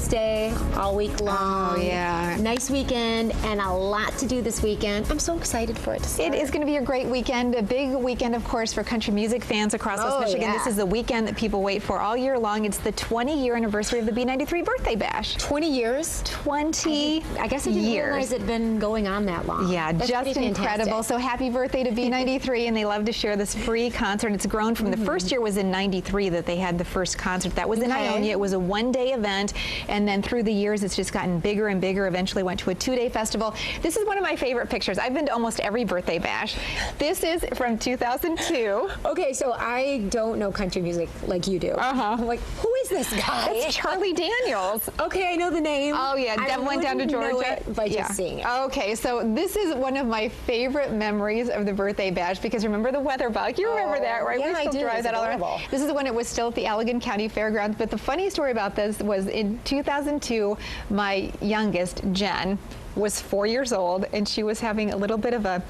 Columbus Day all week long. Oh, yeah. Nice weekend and a lot to do this weekend. I'm so excited for it to start. It is going to be a great weekend, a big weekend, of course, for country music fans across West Michigan. Yeah. This is the weekend that people wait for all year long. It's the 20-year anniversary of the B93 Birthday Bash. 20 years? 20 I guess I didn't years. realize it'd been going on that long. Yeah, That's just incredible. So happy birthday to B93, and they love to share this free concert. It's grown from the first year was in 93 that they had the first concert. That was in Ionia. It was a one-day event, and then through the years it's just gotten bigger and bigger. Eventually went to a two-day festival. This is one of my favorite pictures. I've been to almost every birthday bash. This is from 2002. Okay, so I don't know country music like you do. I'm like, who is this guy? It's Charlie Daniels. Okay, I know the name. Oh yeah, Deb went down to Georgia. Know it by just seeing it. Okay, so this is one of my favorite memories of the birthday bash because remember the weather bug? You remember that, right? Yeah, we still I do. drive that all around. This is when it was still at the Allegan County Fairgrounds. But the funny story about this was in 2002, my youngest, Jen, was 4 years old, and she was having a little bit of a,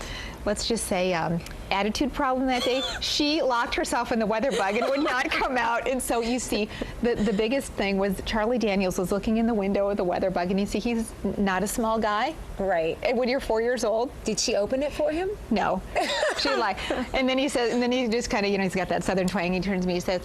let's just say, attitude problem that day. She locked herself in the weather bug and would not come out. And so you see, the biggest thing was Charlie Daniels was looking in the window of the weather bug, and you see he's not a small guy. Right. And when you're 4 years old. Did she open it for him? No. She like, and then he says, and then he just kind of, you know, he's got that southern twang. He turns to me, he says,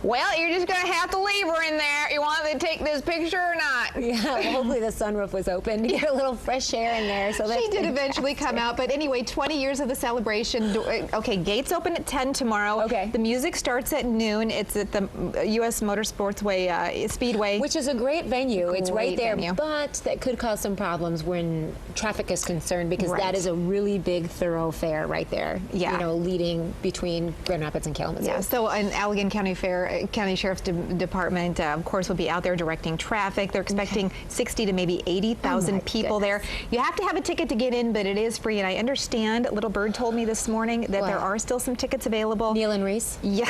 well, you're just gonna have to leave her in there. You want to take this picture or not? Yeah, well, hopefully the sunroof was open to get a little fresh air in there. So that's she did eventually come out, but anyway, 20 years of the celebration. Okay, gates open at 10 tomorrow. Okay. The music starts at noon. It's at the U.S. Motorsportsway Speedway. Which is a great venue. It's right Great there, venue. but that could cause some problems when traffic is concerned because Right. that is a really big thoroughfare right there. Yeah. You know, leading between Grand Rapids and Kalamazoo. Yeah, so an Allegan County County Sheriff's Department, of course, will be out there directing traffic. They're expecting 60 to maybe 80,000 people there. You have to have a ticket to get in, but it is free. And I understand, Little Bird told me this morning that there are still some tickets available. Neil and Reese. Yeah.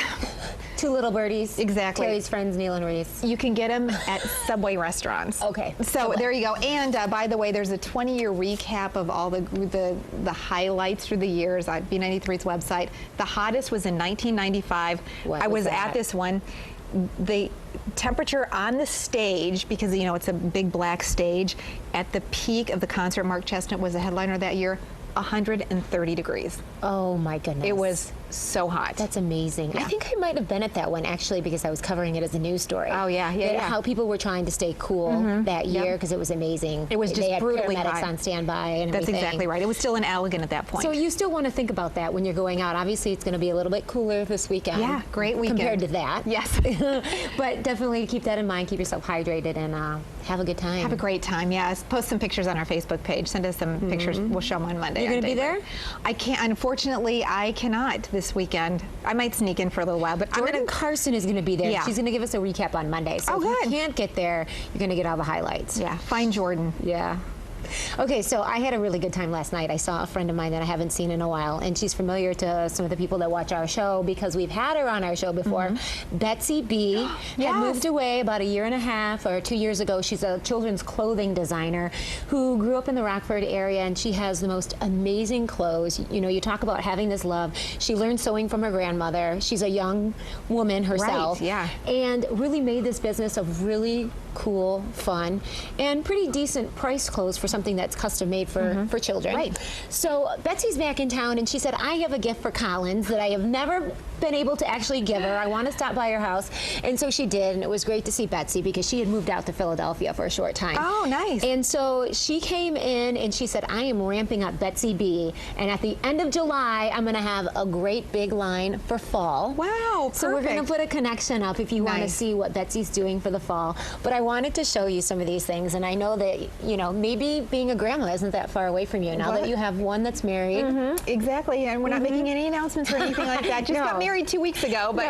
Two little birdies. Exactly. Terry's friends, Neil and Reese. You can get them at Subway restaurants. Okay. So there you go. And by the way, there's a 20-year recap of all the highlights through the years on B93's website. The hottest was in 1995. I was at this one. The temperature on the stage, because you know it's a big black stage, at the peak of the concert, Mark Chestnut was the headliner that year, 130 degrees. Oh my goodness. It was so hot. That's amazing. Yeah. I think I might have been at that one actually because I was covering it as a news story. Oh yeah, yeah. How people were trying to stay cool that year because it was amazing. It was just they had brutally paramedics hot. on standby and That's everything. exactly right. It was still in Allegan at that point. So you still want to think about that when you're going out. Obviously, it's going to be a little bit cooler this weekend. Yeah, great weekend. Compared to that. Yes. But definitely keep that in mind. Keep yourself hydrated and have a good time. Have a great time, yes. Post some pictures on our Facebook page. Send us some pictures. We'll show them on Monday. You're going to be there? I can't. Unfortunately, I cannot this weekend. I might sneak in for a little while, but Jordan I'm going to... Carson is going to be there. Yeah. She's going to give us a recap on Monday. So if you can't get there, you're going to get all the highlights. Yeah, find Jordan. Yeah. Okay, so I had a really good time last night. I saw a friend of mine that I haven't seen in a while, and she's familiar to some of the people that watch our show because we've had her on our show before. Betsy Bee had moved away about a year and a half or 2 years ago. She's a children's clothing designer who grew up in the Rockford area, and she has the most amazing clothes. You know, you talk about having this love. She learned sewing from her grandmother. She's a young woman herself. Right, yeah. And really made this business of really cool, fun, and pretty decent price clothes for something that's custom made for children. Right. So Betsy's back in town, and she said, I have a gift for Collins that I have never been able to actually give her. I want to stop by her house. And so she did, and it was great to see Betsy because she had moved out to Philadelphia for a short time. Oh, nice. And so she came in and she said, I am ramping up Betsy Bee, and at the end of July, I'm going to have a great big line for fall. Wow, So we're going to put a connection up if you want to see what Betsy's doing for the fall. But I wanted to show you some of these things, and I know that, you know, maybe being a grandma isn't that far away from you now that you have one that's married. Exactly, and we're not making any announcements or anything like that. Just got married 2 weeks ago, but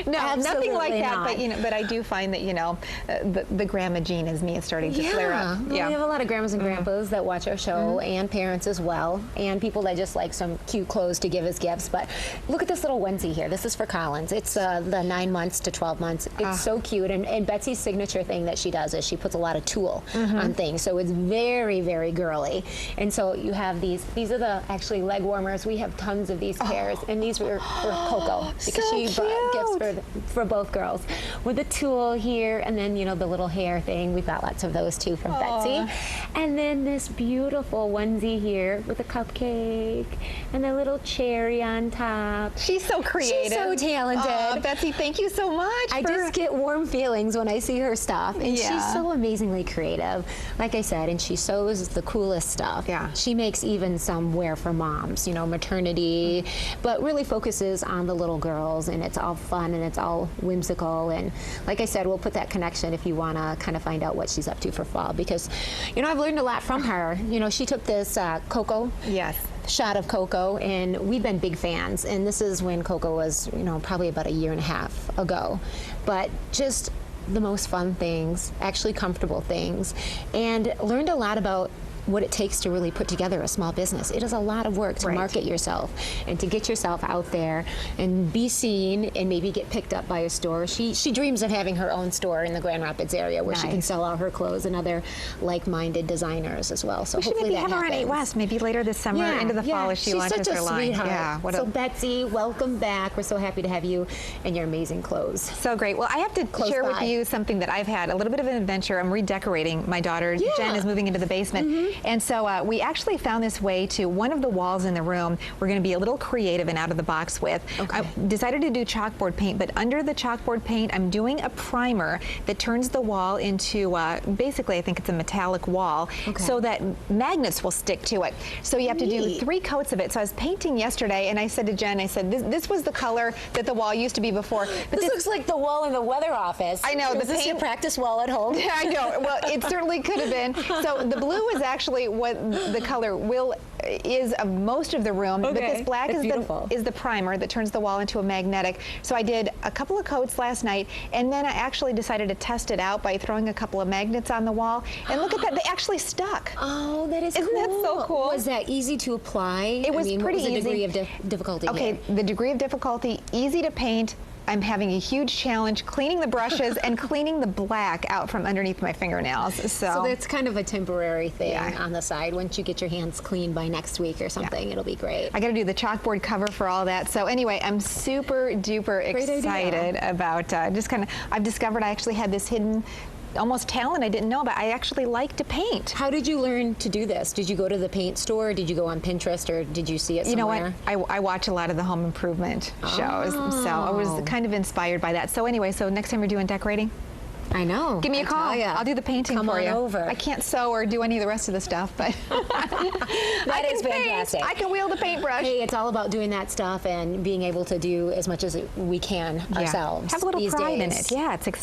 no, nothing like that. not. But you know, but I do find that the grandma gene in me is starting to flare up. Well, we have a lot of grandmas and grandpas that watch our show, and parents as well, and people that just like some cute clothes to give as gifts. But look at this little onesie here. This is for Collins. It's the 9 months to 12 months. It's so cute, and Betsy's signature thing that she does is she puts a lot of tulle on things, so it's very, very girly. And so you have these are the actually leg warmers. We have tons of these pairs, and these were for Coco because So she brought cute. gifts for both girls. With a tulle here, and then, you know, the little hair thing. We've got lots of those too from Betsy. And then this beautiful onesie here with a cupcake and a little cherry on top. She's so creative. She's so talented. Aw, Betsy, thank you so much. I just get warm feelings when I see her stuff. And Yeah. she's so amazingly creative. Like I said, and she sews the coolest stuff. Yeah. She makes even some wear for moms, you know, maternity, but really focuses on the little girls, and it's all fun and it's all whimsical. And like I said, we'll put that connection if you want to kind of find out what she's up to for fall, because, you know, I've learned a lot from her. You know, she took this Coco Yes. shot of Coco, and we've been big fans. And this is when Coco was, you know, probably about a year and a half ago. But just the most fun things, actually comfortable things, and learned a lot about what it takes to really put together a small business. It is a lot of work to Right. market yourself and to get yourself out there and be seen and maybe get picked up by a store. She dreams of having her own store in the Grand Rapids area where she can Nice. sell out her clothes and other like-minded designers as well. So We should hopefully maybe that have her on 8 happens. West, maybe later this summer, into the fall as she She's launches such a her line. sweetheart. Yeah, what So a, Betsy, welcome back. We're so happy to have you and your amazing clothes. so great. Well, I have to Close share by. with you something that I've had, a little bit of an adventure. I'm redecorating. My daughter, Yeah. Jen, is moving into the basement. And so we actually found this way to one of the walls in the room we're going to be a little creative and out of the box with. Okay. I decided to do chalkboard paint, but under the chalkboard paint, I'm doing a primer that turns the wall into, basically, I think it's a metallic wall, Okay. so that magnets will stick to it. So you have to do Neat. 3 coats of it. So I was painting yesterday, and I said to Jen, I said, this was the color that the wall used to be before. But This looks like the wall in the weather office. I know, Is the this your paint- practice wall at home? I know. Well, it certainly could have been. So the blue is actually what the color is of most of the room, but Okay. this black That's is beautiful. the primer that turns the wall into a magnetic. So I did a couple of coats last night, and then I actually decided to test it out by throwing a couple of magnets on the wall. And look at that, they actually stuck. Oh, that is Isn't cool. that so cool? Was that easy to apply? It was I mean, pretty what was the degree easy. of difficulty Okay, here? the degree of difficulty, easy to paint. I'm having a huge challenge cleaning the brushes and cleaning the black out from underneath my fingernails. So that's kind of a temporary thing Yeah. on the side. Once you get your hands clean by next week or something, it'll be great. I got to do the chalkboard cover for all that. So anyway, I'm super duper Great idea. excited about just kind of, I've discovered I actually had this hidden almost talent I didn't know about. I actually like to paint. How did you learn to do this? Did you go to the paint store? Did you go on Pinterest, or did you see it You know somewhere? what? I watch a lot of the home improvement shows, so I was Oh. kind of inspired by that. So anyway, so next time you're doing decorating, I know. give me a I call. tell ya. I'll do the painting Come for on you. over. I can't sew or do any of the rest of the stuff, but That is fantastic. I can wield a paintbrush. Hey, it's all about doing that stuff and being able to do as much as we can Yeah. ourselves. Have a little these pride in days. it. Yeah, it's exciting.